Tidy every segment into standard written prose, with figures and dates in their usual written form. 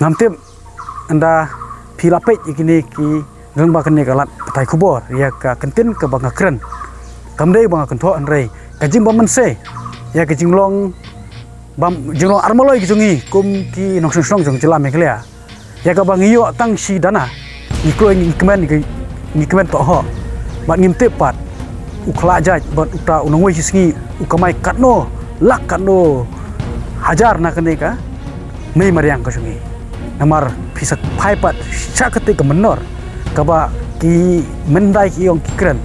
ngamtip anda pilapet ikini ki ngang ba kene kalat patai kubor ya ka kentin ke banga kren kamdei banga kentho anrei kajing ba mense ya kajing long bam jinglong armaloi kijungi kum ki nong song jong jela meklea ya ka bang iyo tang si dana iklo ni kemen to ho bat ngimtip pat ukla jaj bat uta unongoi singi ukamai katno lak katno hajar na kene ka mei mariang ka jungi namar pisak paipat sakete ke menor kaba ki mendai ki yong kikren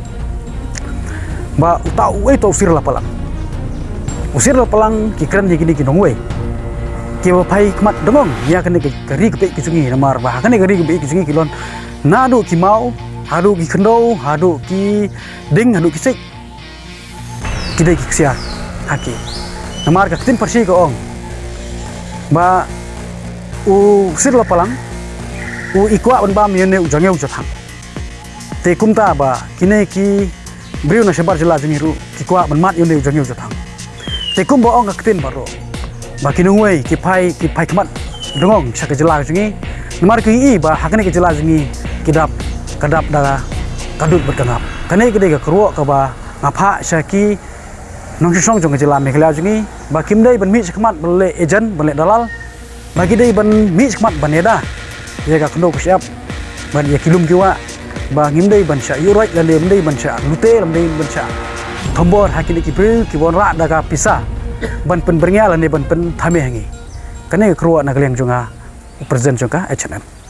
ba uta we to usir la palang kikren ni gini kinongwe ki ba pai kmat dongong ya kene ke ri ke ki jungi namar ba kene ke ri ke ki jungi kilon nadu ki mau hadu ki kendo hadu ki ding hadu ki sik kidai ki sia haki namar ka tin persi ko ong ba u sirla palang u ikwa ban bam yene ujangeu jotham te kumta ba kine ki briu na sebar jela jingiru kikwa ban mat yene ujangeu jotham te kum bo ong aktin baro ba kinungwei ki pai kmat dongong sak jela jingi namar ki i ba hakane ki jela jingi kadap da kadut berkangap kane kide ga kruo ka ba ngapha saki nong song jong jela mekhla jingi ba kimdai ban mi sakmat bele ejen bele dalal bagi dai ban mi sakmat baneda ya ga kendo siap ban ya kilum kiwa ba ngimdai ban sha yuroi la le mdai ban sha lute lam dai ban sha thombor hakini ki bril ki bon ra daga pisa ban pen berngia la ne ban pen thame hangi kane kruwa na kleng jonga present jonga HMM